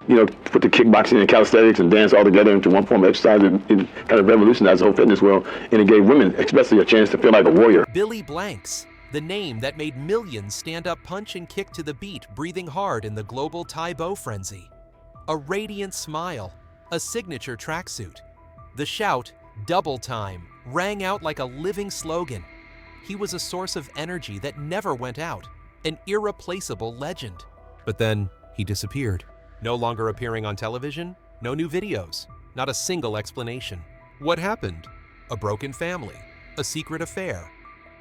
put the kickboxing and calisthenics and dance all together into one form of exercise. It kind of revolutionized the whole fitness world, and it gave women especially a chance to feel like a warrior. Billy Blanks, the name that made millions stand up, punch, and kick to the beat, breathing hard in the global Tae Bo frenzy. A radiant smile, a signature tracksuit. The shout, "Double Time," rang out like a living slogan. He was a source of energy that never went out, an irreplaceable legend. But then he disappeared. No longer appearing on television, no new videos, not a single explanation. What happened? A broken family, a secret affair,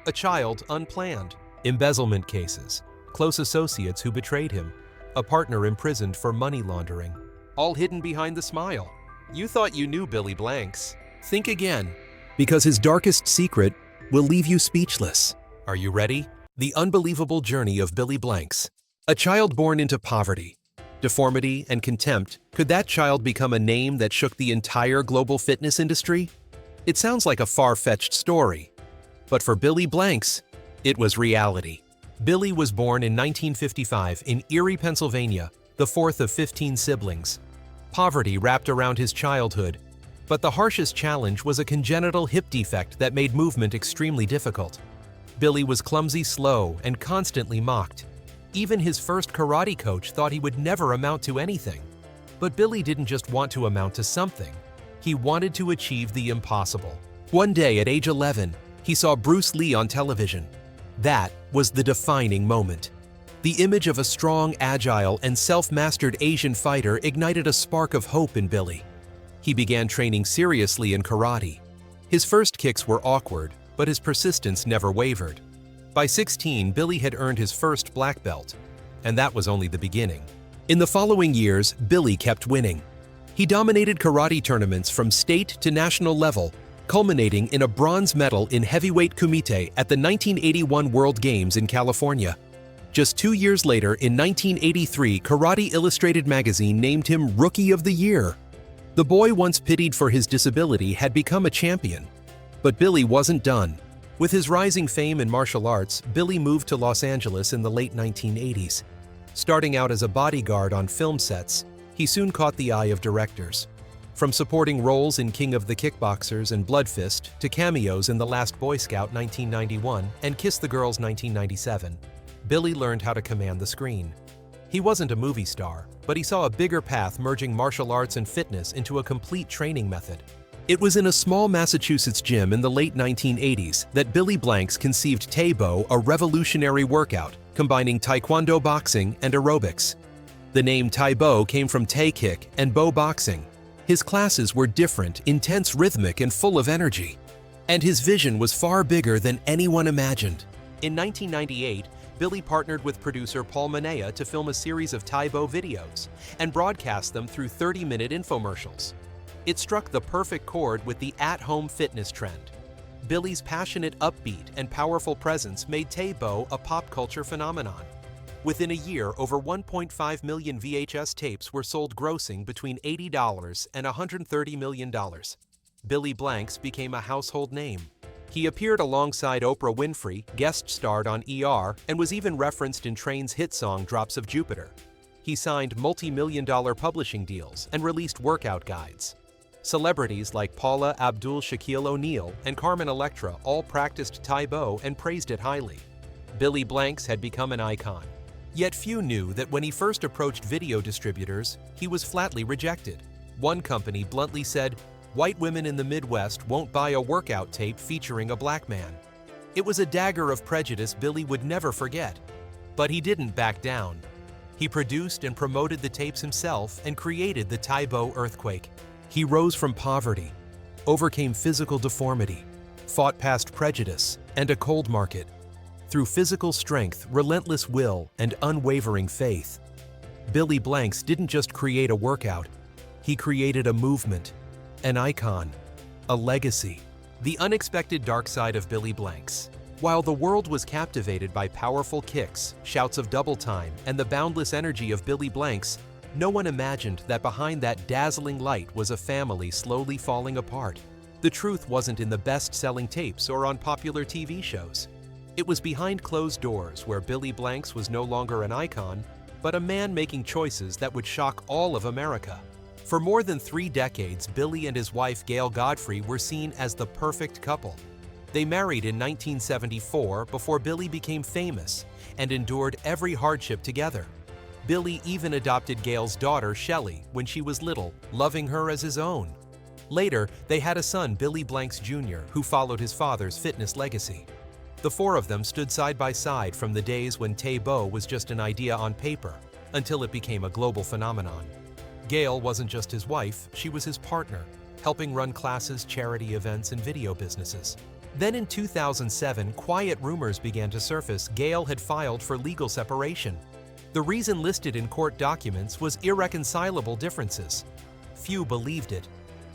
a child unplanned, embezzlement cases, close associates who betrayed him, a partner imprisoned for money laundering, all hidden behind the smile. You thought you knew Billy Blanks. Think again, because his darkest secret will leave you speechless. Are you ready? The unbelievable journey of Billy Blanks. A child born into poverty, deformity, and contempt, could that child become a name that shook the entire global fitness industry? It sounds like a far-fetched story, but for Billy Blanks, it was reality. Billy was born in 1955 in Erie, Pennsylvania, the fourth of 15 siblings. Poverty wrapped around his childhood, but the harshest challenge was a congenital hip defect that made movement extremely difficult. Billy was clumsy, slow, and constantly mocked. Even his first karate coach thought he would never amount to anything. But Billy didn't just want to amount to something. He wanted to achieve the impossible. One day at age 11, he saw Bruce Lee on television. That was the defining moment. The image of a strong, agile, and self-mastered Asian fighter ignited a spark of hope in Billy. He began training seriously in karate. His first kicks were awkward, but his persistence never wavered. By 16, Billy had earned his first black belt, and that was only the beginning. In the following years, Billy kept winning. He dominated karate tournaments from state to national level, culminating in a bronze medal in heavyweight kumite at the 1981 World Games in California. Just 2 years later, in 1983, Karate Illustrated magazine named him Rookie of the Year. The boy once pitied for his disability had become a champion. But Billy wasn't done. With his rising fame in martial arts, Billy moved to Los Angeles in the late 1980s. Starting out as a bodyguard on film sets, he soon caught the eye of directors. From supporting roles in King of the Kickboxers and Blood Fist to cameos in The Last Boy Scout 1991 and Kiss the Girls 1997, Billy learned how to command the screen. He wasn't a movie star, but he saw a bigger path merging martial arts and fitness into a complete training method. It was in a small Massachusetts gym in the late 1980s that Billy Blanks conceived Tae Bo, a revolutionary workout combining taekwondo boxing and aerobics. The name Tae Bo came from Tae kick and Bo boxing. His classes were different, intense, rhythmic, and full of energy. And his vision was far bigger than anyone imagined. In 1998, Billy partnered with producer Paul Manea to film a series of Tae Bo videos and broadcast them through 30-minute infomercials. It struck the perfect chord with the at-home fitness trend. Billy's passionate, upbeat, and powerful presence made Tae Bo a pop culture phenomenon. Within a year, over 1.5 million VHS tapes were sold, grossing between $80 and $130 million. Billy Blanks became a household name. He appeared alongside Oprah Winfrey, guest-starred on ER, and was even referenced in Train's hit song Drops of Jupiter. He signed multi-million-dollar publishing deals and released workout guides. Celebrities like Paula Abdul Shaquille O'Neal and Carmen Electra all practiced Tae Bo and praised it highly. Billy Blanks had become an icon. Yet few knew that when he first approached video distributors, he was flatly rejected. One company bluntly said, "White women in the Midwest won't buy a workout tape featuring a black man." It was a dagger of prejudice Billy would never forget. But he didn't back down. He produced and promoted the tapes himself and created the Tae Bo earthquake. He rose from poverty, overcame physical deformity, fought past prejudice and a cold market. Through physical strength, relentless will, and unwavering faith, Billy Blanks didn't just create a workout, he created a movement, an icon, a legacy. The unexpected dark side of Billy Blanks. While the world was captivated by powerful kicks, shouts of double time, and the boundless energy of Billy Blanks, no one imagined that behind that dazzling light was a family slowly falling apart. The truth wasn't in the best-selling tapes or on popular TV shows. It was behind closed doors where Billy Blanks was no longer an icon, but a man making choices that would shock all of America. For more than 3 decades, Billy and his wife Gail Godfrey were seen as the perfect couple. They married in 1974 before Billy became famous and endured every hardship together. Billy even adopted Gail's daughter, Shelley, when she was little, loving her as his own. Later, they had a son, Billy Blanks Jr., who followed his father's fitness legacy. The 4 of them stood side by side from the days when Tae Bo was just an idea on paper, until it became a global phenomenon. Gail wasn't just his wife, she was his partner, helping run classes, charity events, and video businesses. Then in 2007, quiet rumors began to surface Gail had filed for legal separation. The reason listed in court documents was irreconcilable differences. Few believed it.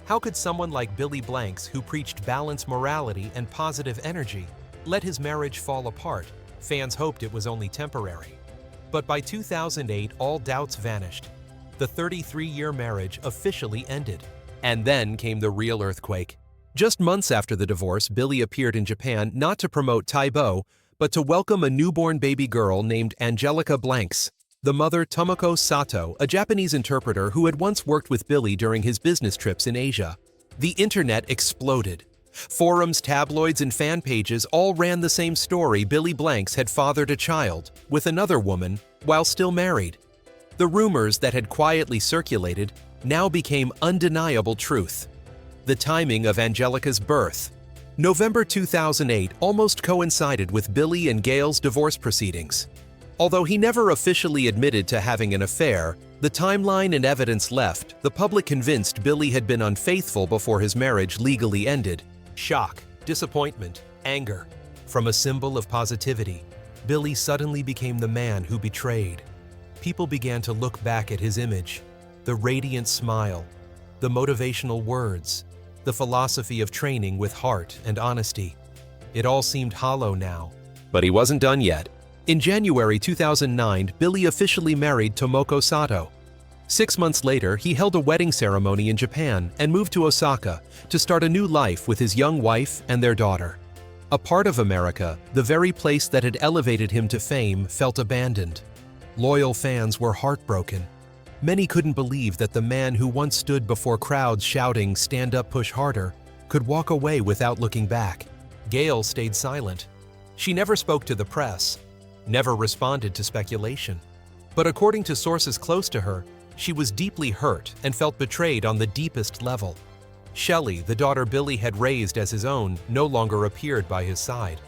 How could someone like Billy Blanks, who preached balanced morality and positive energy, let his marriage fall apart? Fans hoped it was only temporary. But by 2008, all doubts vanished. The 33-year marriage officially ended. And then came the real earthquake. Just months after the divorce, Billy appeared in Japan not to promote Tae Bo, but to welcome a newborn baby girl named Angelica Blanks. The mother, Tomoko Sato, a Japanese interpreter who had once worked with Billy during his business trips in Asia. The internet exploded. Forums, tabloids, and fan pages all ran the same story: Billy Blanks had fathered a child with another woman while still married. The rumors that had quietly circulated now became undeniable truth. The timing of Angelica's birth. November 2008 almost coincided with Billy and Gail's divorce proceedings. Although he never officially admitted to having an affair, the timeline and evidence left the public convinced Billy had been unfaithful before his marriage legally ended. Shock, disappointment, anger. From a symbol of positivity, Billy suddenly became the man who betrayed. People began to look back at his image, the radiant smile, the motivational words, the philosophy of training with heart and honesty. It all seemed hollow now. But he wasn't done yet. In January 2009, Billy officially married Tomoko Sato. 6 months later, he held a wedding ceremony in Japan and moved to Osaka to start a new life with his young wife and their daughter. A part of America, the very place that had elevated him to fame, felt abandoned. Loyal fans were heartbroken. Many couldn't believe that the man who once stood before crowds shouting, "Stand up, push harder," could walk away without looking back. Gail stayed silent. She never spoke to the press, never responded to speculation. But according to sources close to her, she was deeply hurt and felt betrayed on the deepest level. Shelley, the daughter Billy had raised as his own, no longer appeared by his side.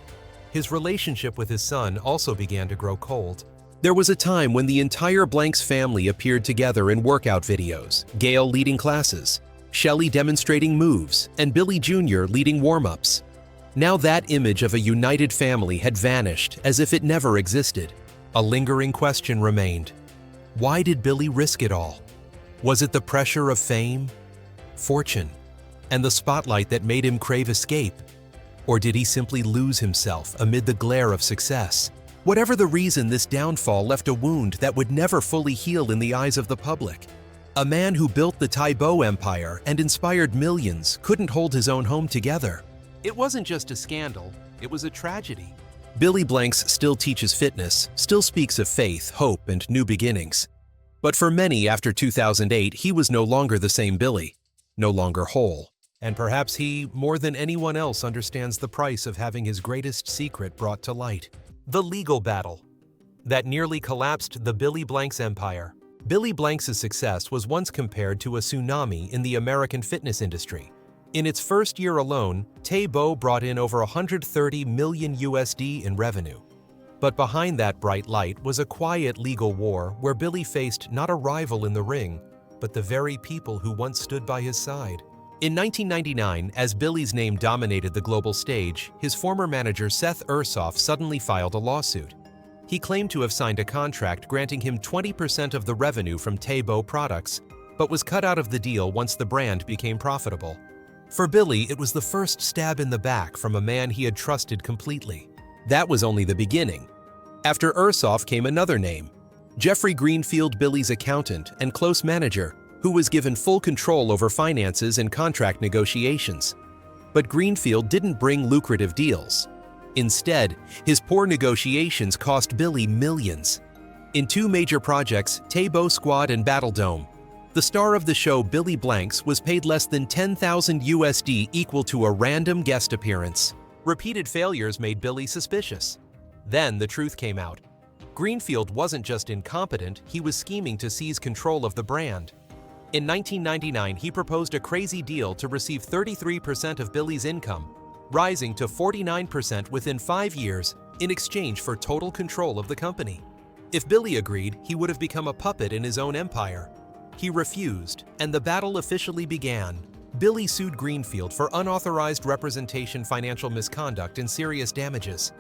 His relationship with his son also began to grow cold. There was a time when the entire Blanks family appeared together in workout videos, Gail leading classes, Shelley demonstrating moves, and Billy Jr. leading warm-ups. Now that image of a united family had vanished as if it never existed. A lingering question remained. Why did Billy risk it all? Was it the pressure of fame, fortune, and the spotlight that made him crave escape? Or did he simply lose himself amid the glare of success? Whatever the reason, this downfall left a wound that would never fully heal in the eyes of the public. A man who built the Tae Bo empire and inspired millions couldn't hold his own home together. It wasn't just a scandal, it was a tragedy. Billy Blanks still teaches fitness, still speaks of faith, hope, and new beginnings. But for many after 2008, he was no longer the same Billy, no longer whole. And perhaps he, more than anyone else, understands the price of having his greatest secret brought to light. The legal battle that nearly collapsed the Billy Blanks empire. Billy Blanks' success was once compared to a tsunami in the American fitness industry. In its first year alone, Tae Bo brought in over $130 million USD in revenue. But behind that bright light was a quiet legal war where Billy faced not a rival in the ring, but the very people who once stood by his side. In 1999, as Billy's name dominated the global stage, his former manager Seth Ursoff suddenly filed a lawsuit. He claimed to have signed a contract granting him 20% of the revenue from Tae Bo products, but was cut out of the deal once the brand became profitable. For Billy, it was the first stab in the back from a man he had trusted completely. That was only the beginning. After Ursoff came another name, Jeffrey Greenfield, Billy's accountant and close manager, who was given full control over finances and contract negotiations. But Greenfield didn't bring lucrative deals. Instead, his poor negotiations cost Billy millions. in two major projects, Tae Bo Squad and Battle Dome. The star of the show, Billy Blanks, was paid less than 10,000 USD, equal to a random guest appearance. Repeated failures made Billy suspicious. Then the truth came out. Greenfield wasn't just incompetent, he was scheming to seize control of the brand. In 1999, he proposed a crazy deal to receive 33% of Billy's income, rising to 49% within 5 years in exchange for total control of the company. If Billy agreed, he would have become a puppet in his own empire. He refused, and the battle officially began. Billy sued Greenfield for unauthorized representation, financial misconduct, and serious damages.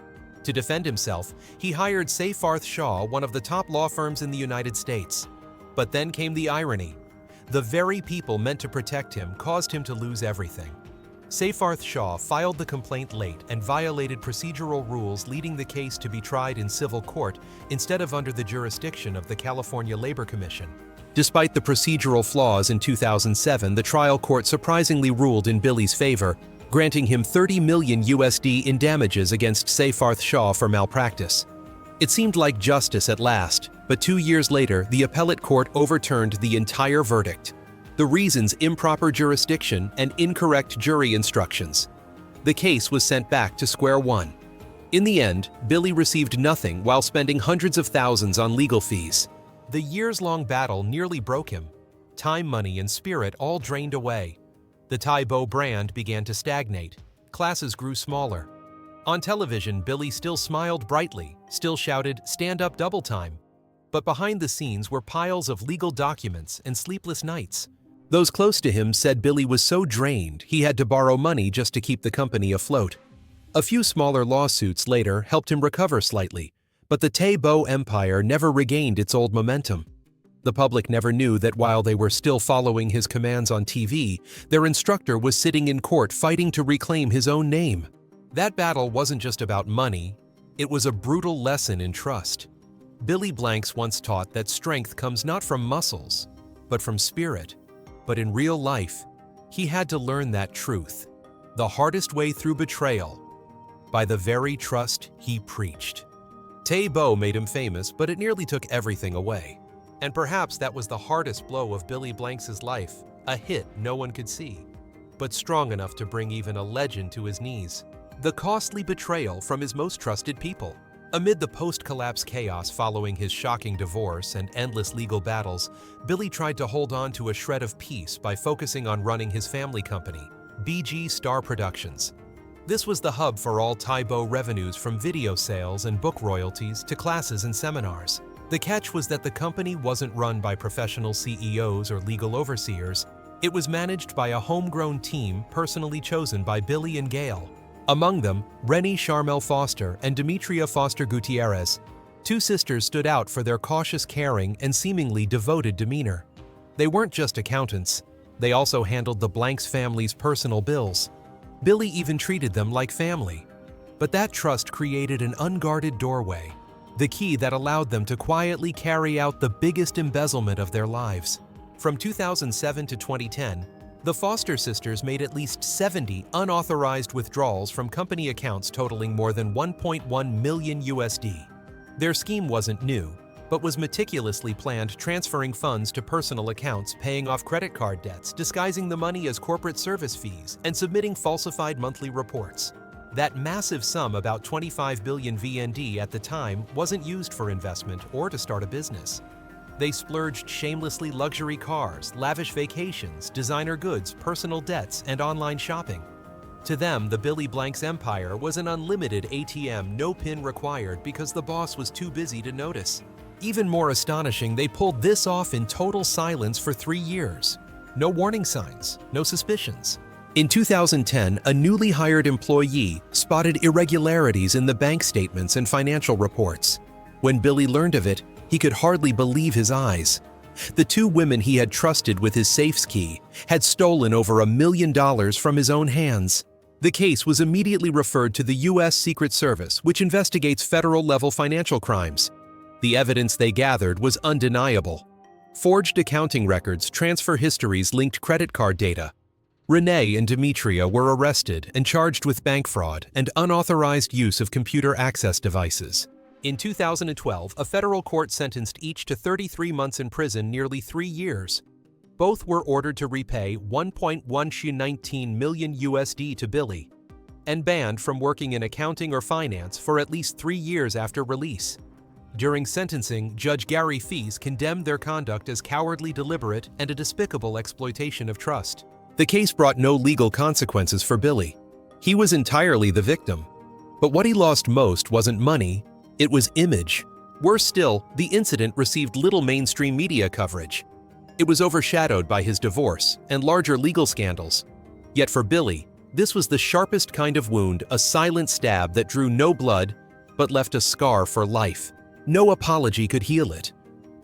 To defend himself, he hired Seyfarth Shaw, one of the top law firms in the United States. But then came the irony. The very people meant to protect him caused him to lose everything. Seyfarth Shaw filed the complaint late and violated procedural rules, leading the case to be tried in civil court instead of under the jurisdiction of the California Labor Commission. Despite the procedural flaws, in 2007, the trial court surprisingly ruled in Billy's favor, granting him 30 million USD in damages against Seyfarth Shaw for malpractice. It seemed like justice at last, but 2 years later, the appellate court overturned the entire verdict. The reasons: improper jurisdiction and incorrect jury instructions. The case was sent back to square one. In the end, Billy received nothing while spending hundreds of thousands on legal fees. The years-long battle nearly broke him. Time, money, and spirit all drained away. The Tae Bo brand began to stagnate. Classes grew smaller. On television, Billy still smiled brightly, still shouted, "Stand up, double time." But behind the scenes were piles of legal documents and sleepless nights. Those close to him said Billy was so drained he had to borrow money just to keep the company afloat. A few smaller lawsuits later helped him recover slightly, but the Tae Bo empire never regained its old momentum. The public never knew that while they were still following his commands on TV, their instructor was sitting in court fighting to reclaim his own name. That battle wasn't just about money, it was a brutal lesson in trust. Billy Blanks once taught that strength comes not from muscles, but from spirit. But in real life, he had to learn that truth, the hardest way through betrayal, by the very trust he preached. Tae Bo made him famous, but it nearly took everything away. And perhaps that was the hardest blow of Billy Blanks' life, a hit no one could see, but strong enough to bring even a legend to his knees. The costly betrayal from his most trusted people. Amid the post-collapse chaos following his shocking divorce and endless legal battles, Billy tried to hold on to a shred of peace by focusing on running his family company, BG Star Productions. This was the hub for all Tae Bo revenues, from video sales and book royalties to classes and seminars. The catch was that the company wasn't run by professional CEOs or legal overseers. It was managed by a homegrown team personally chosen by Billy and Gail. Among them, Rennie Charmel Foster and Demetria Foster Gutierrez. Two sisters stood out for their cautious, caring, and seemingly devoted demeanor. They weren't just accountants. They also handled the Blanks family's personal bills. Billy even treated them like family. But that trust created an unguarded doorway, the key that allowed them to quietly carry out the biggest embezzlement of their lives. From 2007 to 2010, the Foster sisters made at least 70 unauthorized withdrawals from company accounts totaling more than 1.1 million USD. Their scheme wasn't new, but was meticulously planned, transferring funds to personal accounts, paying off credit card debts, disguising the money as corporate service fees, and submitting falsified monthly reports. That massive sum, about 25 billion VND at the time, wasn't used for investment or to start a business. They splurged shamelessly: luxury cars, lavish vacations, designer goods, personal debts, and online shopping. To them, the Billy Blanks empire was an unlimited ATM, no PIN required, because the boss was too busy to notice. Even more astonishing, they pulled this off in total silence for 3 years. No warning signs, no suspicions. In 2010, a newly hired employee spotted irregularities in the bank statements and financial reports. When Billy learned of it, he could hardly believe his eyes. The two women he had trusted with his safe's key had stolen over $1 million from his own hands. The case was immediately referred to the U.S. Secret Service, which investigates federal-level financial crimes. The evidence they gathered was undeniable. Forged accounting records, transfer histories, linked credit card data. Renee and Demetria were arrested and charged with bank fraud and unauthorized use of computer access devices. In 2012, a federal court sentenced each to 33 months in prison, nearly 3 years. Both were ordered to repay 1.119 million USD to Billy and banned from working in accounting or finance for at least 3 years after release. During sentencing, Judge Gary Fees condemned their conduct as cowardly, deliberate, and a despicable exploitation of trust. The case brought no legal consequences for Billy. He was entirely the victim. But what he lost most wasn't money, it was image. Worse still, the incident received little mainstream media coverage. It was overshadowed by his divorce and larger legal scandals. Yet for Billy, this was the sharpest kind of wound, a silent stab that drew no blood but left a scar for life. No apology could heal it.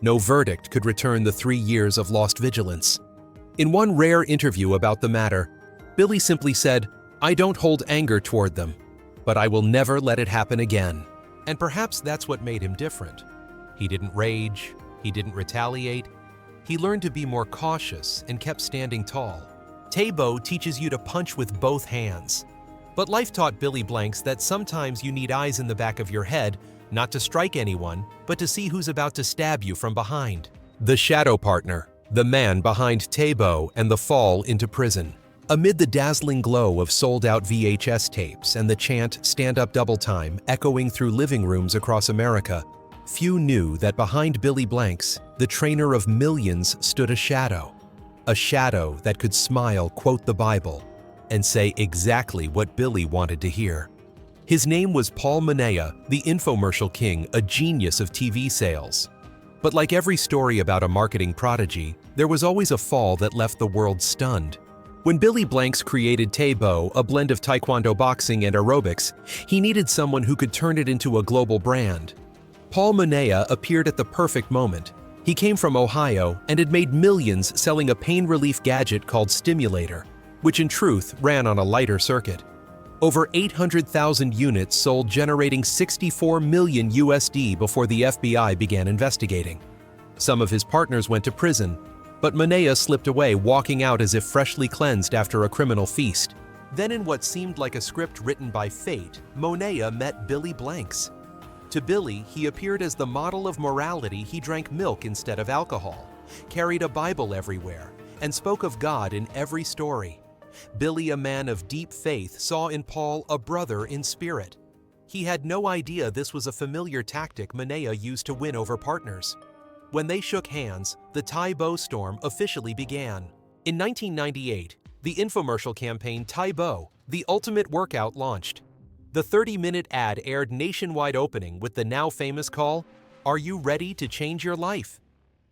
No verdict could return the 3 years of lost vigilance. In one rare interview about the matter, Billy simply said, "I don't hold anger toward them, but I will never let it happen again." And perhaps that's what made him different. He didn't rage, he didn't retaliate. He learned to be more cautious and kept standing tall. Tae Bo teaches you to punch with both hands. But life taught Billy Blanks that sometimes you need eyes in the back of your head, not to strike anyone, but to see who's about to stab you from behind. The shadow partner, the man behind Tae Bo and the fall into prison. Amid the dazzling glow of sold-out VHS tapes and the chant "Stand Up Double Time" echoing through living rooms across America, few knew that behind Billy Blanks, the trainer of millions, stood a shadow. A shadow that could smile, quote the Bible, and say exactly what Billy wanted to hear. His name was Paul Manea, the infomercial king, a genius of TV sales. But like every story about a marketing prodigy, there was always a fall that left the world stunned. When Billy Blanks created Tae Bo, a blend of taekwondo boxing and aerobics, he needed someone who could turn it into a global brand. Paul Manea appeared at the perfect moment. He came from Ohio and had made millions selling a pain relief gadget called Stimulator, which in truth ran on a lighter circuit. Over 800,000 units sold, generating 64 million USD before the FBI began investigating. Some of his partners went to prison, but Manea slipped away, walking out as if freshly cleansed after a criminal feast. Then in what seemed like a script written by fate, Manea met Billy Blanks. To Billy, he appeared as the model of morality. He drank milk instead of alcohol, carried a Bible everywhere, and spoke of God in every story. Billy, a man of deep faith, saw in Paul a brother in spirit. He had no idea this was a familiar tactic Manea used to win over partners. When they shook hands, the Tae Bo storm officially began. In 1998, the infomercial campaign Tae Bo, the ultimate workout, launched. The 30-minute ad aired nationwide, opening with the now famous call, "Are you ready to change your life?"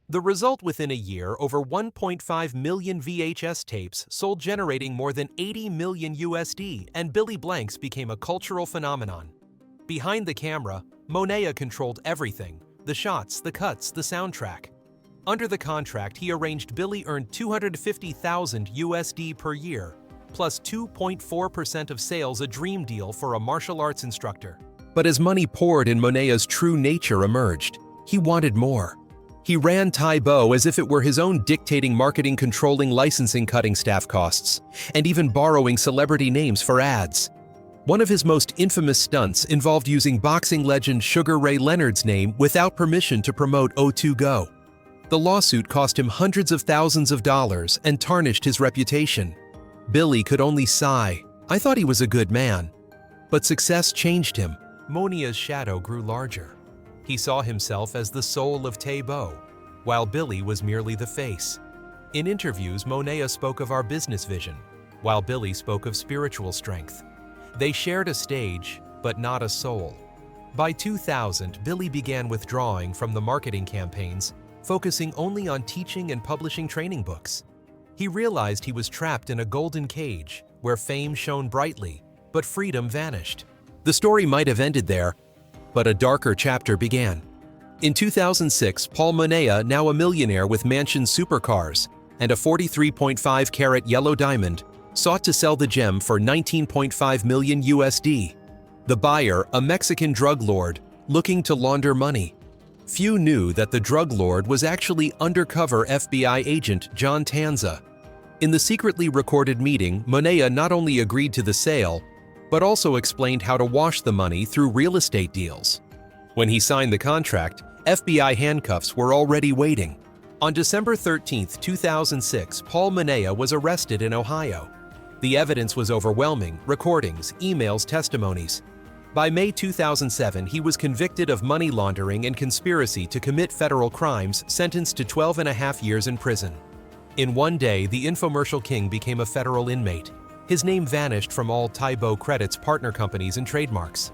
The result: within a year, over 1.5 million VHS tapes sold, generating more than 80 million USD, and Billy Blanks became a cultural phenomenon. Behind the camera, Manea controlled everything: the shots, the cuts, the soundtrack. Under the contract he arranged, Billy earned 250,000 USD per year, plus 2.4% of sales, a dream deal for a martial arts instructor. But as money poured in, Manea's true nature emerged. He wanted more. He ran Tae Bo as if it were his own, dictating marketing, controlling licensing, cutting staff costs, and even borrowing celebrity names for ads. One of his most infamous stunts involved using boxing legend Sugar Ray Leonard's name without permission to promote O2 Go. The lawsuit cost him hundreds of thousands of dollars and tarnished his reputation. Billy could only sigh. "I thought he was a good man." But success changed him. Manea's shadow grew larger. He saw himself as the soul of Tae Bo, while Billy was merely the face. In interviews, Manea spoke of our business vision, while Billy spoke of spiritual strength. They shared a stage, but not a soul. By 2000, Billy began withdrawing from the marketing campaigns, focusing only on teaching and publishing training books. He realized he was trapped in a golden cage where fame shone brightly, but freedom vanished. The story might have ended there, but a darker chapter began. In 2006, Paul Manea, now a millionaire with mansion supercars and a 43.5-carat yellow diamond, sought to sell the gem for 19.5 million USD. The buyer, a Mexican drug lord, looking to launder money. Few knew that the drug lord was actually undercover FBI agent John Tanza. In the secretly recorded meeting, Manea not only agreed to the sale, but also explained how to wash the money through real estate deals. When he signed the contract, FBI handcuffs were already waiting. On December 13, 2006, Paul Manea was arrested in Ohio. The evidence was overwhelming: recordings, emails, testimonies. By May 2007, he was convicted of money laundering and conspiracy to commit federal crimes, sentenced to 12.5 years in prison. In one day, the infomercial king became a federal inmate. His name vanished from all Tae Bo credits, partner companies, and trademarks.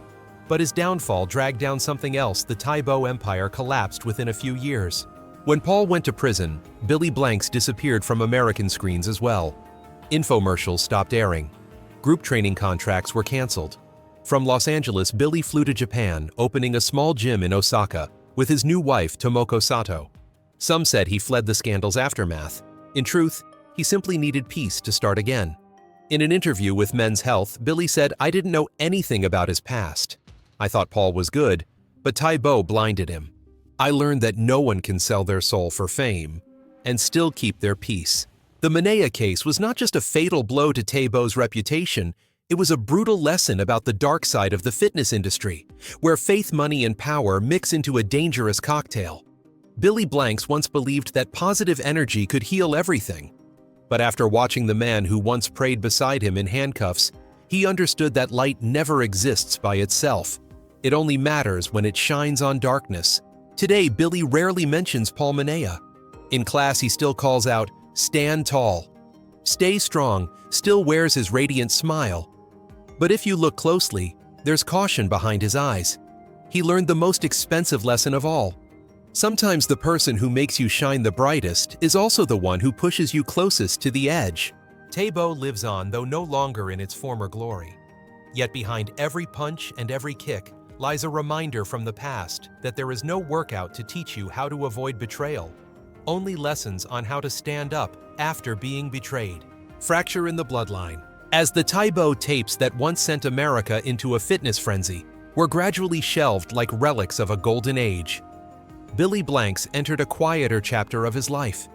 But his downfall dragged down something else. The Tae Bo empire collapsed within a few years. When Paul went to prison, Billy Blanks disappeared from American screens as well. Infomercials stopped airing. Group training contracts were canceled. From Los Angeles, Billy flew to Japan, opening a small gym in Osaka with his new wife, Tomoko Sato. Some said he fled the scandal's aftermath. In truth, he simply needed peace to start again. In an interview with Men's Health, Billy said, "I didn't know anything about his past. I thought Paul was good, but Tae Bo blinded him. I learned that no one can sell their soul for fame and still keep their peace." The Manea case was not just a fatal blow to Tae Bo's reputation, it was a brutal lesson about the dark side of the fitness industry, where faith, money, and power mix into a dangerous cocktail. Billy Blanks once believed that positive energy could heal everything. But after watching the man who once prayed beside him in handcuffs, he understood that light never exists by itself. It only matters when it shines on darkness. Today, Billy rarely mentions Paul Manea. In class, he still calls out, "Stand tall. Stay strong," still wears his radiant smile. But if you look closely, there's caution behind his eyes. He learned the most expensive lesson of all. Sometimes the person who makes you shine the brightest is also the one who pushes you closest to the edge. Tae Bo lives on, though no longer in its former glory. Yet behind every punch and every kick lies a reminder from the past that there is no workout to teach you how to avoid betrayal, only lessons on how to stand up after being betrayed. Fracture in the bloodline. As the Tae Bo tapes that once sent America into a fitness frenzy were gradually shelved like relics of a golden age, Billy Blanks entered a quieter chapter of his life.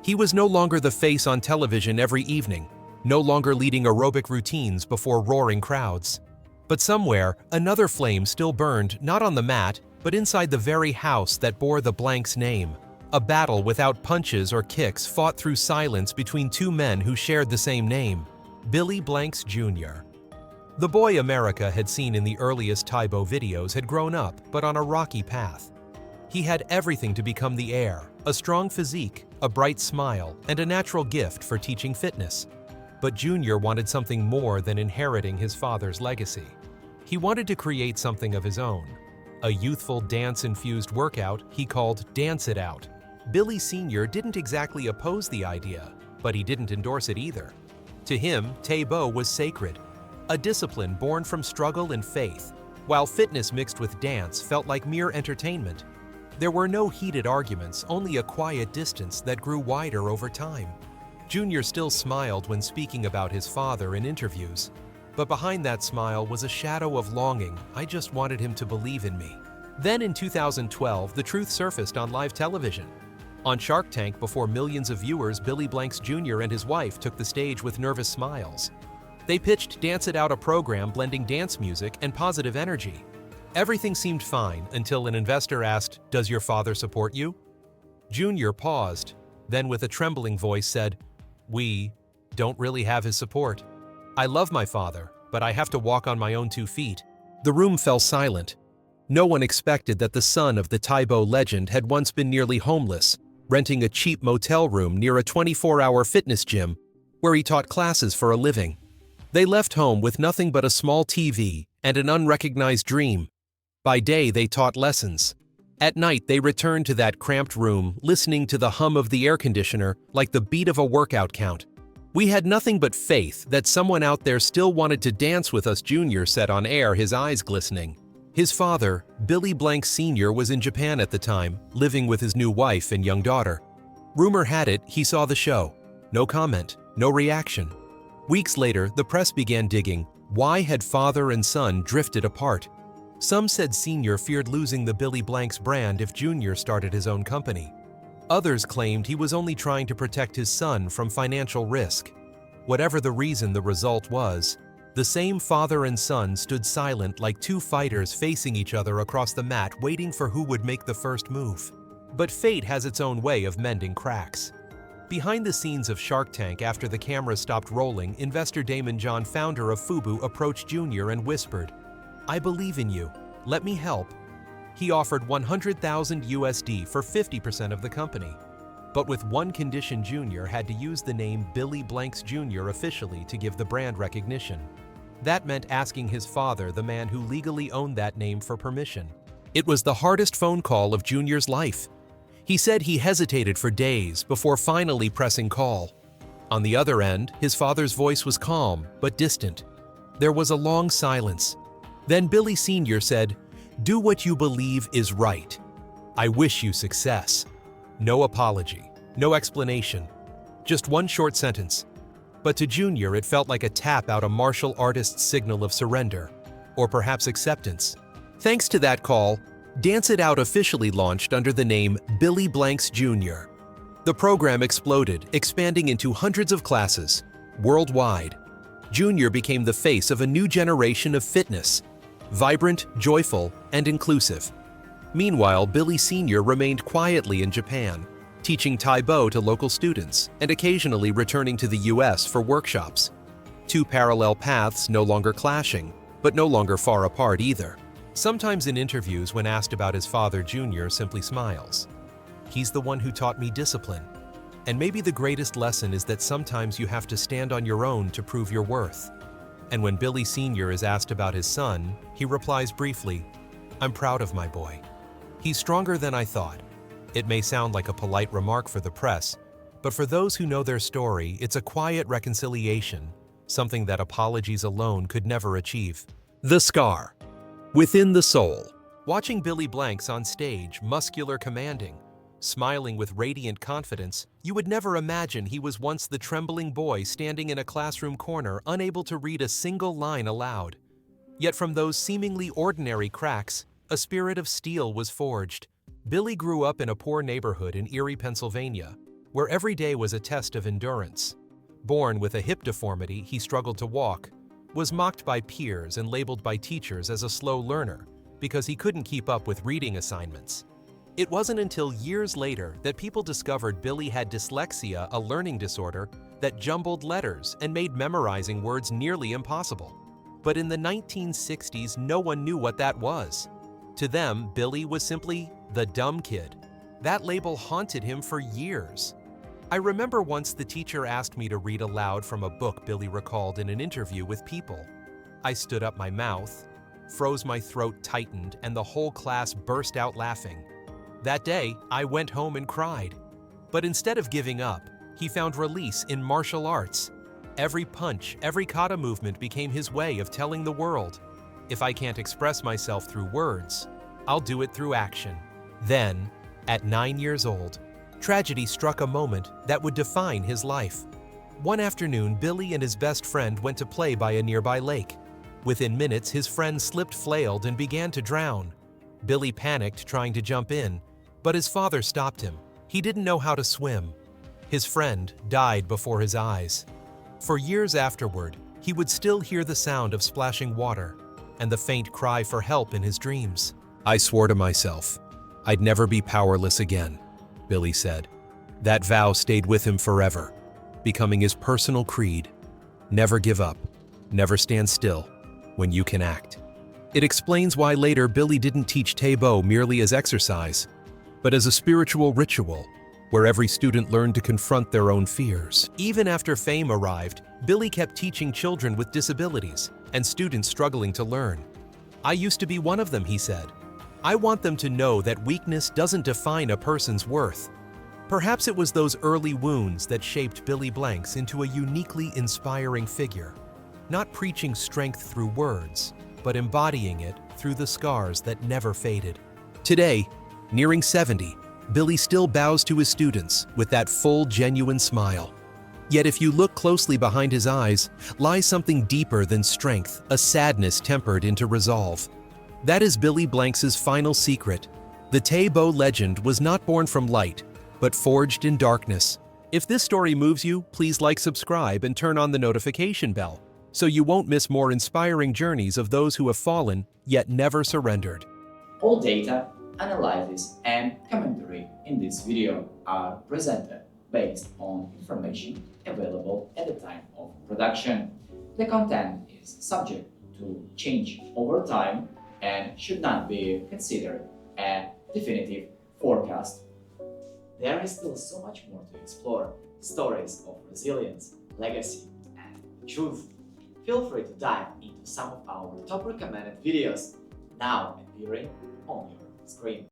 He was no longer the face on television every evening, no longer leading aerobic routines before roaring crowds. But somewhere, another flame still burned, not on the mat, but inside the very house that bore the Blanks name. A battle without punches or kicks fought through silence between two men who shared the same name, Billy Blanks Jr. The boy America had seen in the earliest Tae Bo videos had grown up, but on a rocky path. He had everything to become the heir: a strong physique, a bright smile, and a natural gift for teaching fitness. But Junior wanted something more than inheriting his father's legacy. He wanted to create something of his own, a youthful dance-infused workout he called Dance It Out. Billy Sr. didn't exactly oppose the idea, but he didn't endorse it either. To him, Tae Bo was sacred, a discipline born from struggle and faith, while fitness mixed with dance felt like mere entertainment. There were no heated arguments, only a quiet distance that grew wider over time. Junior still smiled when speaking about his father in interviews, but behind that smile was a shadow of longing. I just wanted him to believe in me. Then in 2012, the truth surfaced on live television. On Shark Tank, before millions of viewers, Billy Blanks Jr. and his wife took the stage with nervous smiles. They pitched Dance It Out, a program blending dance music and positive energy. Everything seemed fine until an investor asked, "Does your father support you?" Junior paused, then with a trembling voice said, "We don't really have his support. I love my father, but I have to walk on my own 2 feet." The room fell silent. No one expected that the son of the Tae Bo legend had once been nearly homeless, renting a cheap motel room near a 24-hour fitness gym where he taught classes for a living. They left home with nothing but a small TV and an unrecognized dream. By day, they taught lessons. At night, they returned to that cramped room, listening to the hum of the air conditioner like the beat of a workout count. "We had nothing but faith that someone out there still wanted to dance with us," Junior said on air, his eyes glistening. His father, Billy Blanks Sr., was in Japan at the time, living with his new wife and young daughter. Rumor had it he saw the show. No comment, no reaction. Weeks later, the press began digging. Why had father and son drifted apart? Some said Sr. feared losing the Billy Blanks brand if Junior started his own company. Others claimed he was only trying to protect his son from financial risk. Whatever the reason, the result was, the The same father and son stood silent like two fighters facing each other across the mat, waiting for who would make the first move. But fate has its own way of mending cracks. Behind the scenes of Shark Tank, after the camera stopped rolling, investor Damon John, founder of Fubu, approached Junior and whispered, "I believe in you. Let me help." He offered 100,000 USD for 50% of the company. But with one condition: Junior had to use the name Billy Blanks Jr. officially to give the brand recognition. That meant asking his father, the man who legally owned that name, for permission. It was the hardest phone call of Junior's life. He said he hesitated for days before finally pressing call. On the other end, his father's voice was calm but distant. There was a long silence. Then Billy Sr. said, "Do what you believe is right. I wish you success." No apology, no explanation, just one short sentence. But to Junior, it felt like a tap out a martial artist's signal of surrender, or perhaps acceptance. Thanks to that call, Dance It Out officially launched under the name Billy Blanks Jr. The program exploded, expanding into hundreds of classes, worldwide. Junior became the face of a new generation of fitness, vibrant, joyful, and inclusive. Meanwhile, Billy Sr. remained quietly in Japan, teaching Tae Bo to local students and occasionally returning to the US for workshops. Two parallel paths no longer clashing, but no longer far apart either. Sometimes in interviews, when asked about his father, Junior simply smiles. "He's the one who taught me discipline." And maybe the greatest lesson is that sometimes you have to stand on your own to prove your worth. And when Billy Sr. is asked about his son, he replies briefly, "I'm proud of my boy. He's stronger than I thought." It may sound like a polite remark for the press, but for those who know their story, it's a quiet reconciliation, something that apologies alone could never achieve. The scar. Within the soul. Watching Billy Blanks on stage, muscular, commanding, smiling with radiant confidence, you would never imagine he was once the trembling boy standing in a classroom corner, unable to read a single line aloud. Yet from those seemingly ordinary cracks, a spirit of steel was forged. Billy grew up in a poor neighborhood in Erie, Pennsylvania, where every day was a test of endurance. Born with a hip deformity, he struggled to walk, was mocked by peers and labeled by teachers as a slow learner because he couldn't keep up with reading assignments. It wasn't until years later that people discovered Billy had dyslexia, a learning disorder that jumbled letters and made memorizing words nearly impossible. But in the 1960s, no one knew what that was. To them, Billy was simply the dumb kid. That label haunted him for years. I remember once the teacher asked me to read aloud from a book, Billy recalled in an interview with People. I stood up my mouth, froze, my throat tightened, and the whole class burst out laughing. That day, I went home and cried. But instead of giving up, he found release in martial arts. Every punch, every kata movement became his way of telling the world, if I can't express myself through words, I'll do it through action. Then, at 9 years old, tragedy struck, a moment that would define his life. One afternoon, Billy and his best friend went to play by a nearby lake. Within minutes, his friend slipped, flailed, and began to drown. Billy panicked, trying to jump in, but his father stopped him. He didn't know how to swim. His friend died before his eyes. For years afterward, he would still hear the sound of splashing water and the faint cry for help in his dreams. "I swore to myself I'd never be powerless again," Billy said. That vow stayed with him forever, becoming his personal creed. Never give up, never stand still when you can act. It explains why later Billy didn't teach Tae Bo merely as exercise, but as a spiritual ritual, where every student learned to confront their own fears. Even after fame arrived, Billy kept teaching children with disabilities and students struggling to learn. "I used to be one of them," he said. "I want them to know that weakness doesn't define a person's worth." Perhaps it was those early wounds that shaped Billy Blanks into a uniquely inspiring figure, not preaching strength through words, but embodying it through the scars that never faded. Today, nearing 70, Billy still bows to his students with that full, genuine smile. Yet if you look closely behind his eyes, lies something deeper than strength, a sadness tempered into resolve. That is Billy Blanks's final secret. The Tae Bo legend was not born from light, but forged in darkness. If this story moves you, please like, subscribe, and turn on the notification bell. so you won't miss more inspiring journeys of those who have fallen yet never surrendered. All data, analysis, and commentary in this video are presented based on information available at the time of production. The content is subject to change over time and should not be considered a definitive forecast. There is still so much more to explore: stories of resilience, legacy, and truth. Feel free to dive into some of our top recommended videos now appearing on your screen.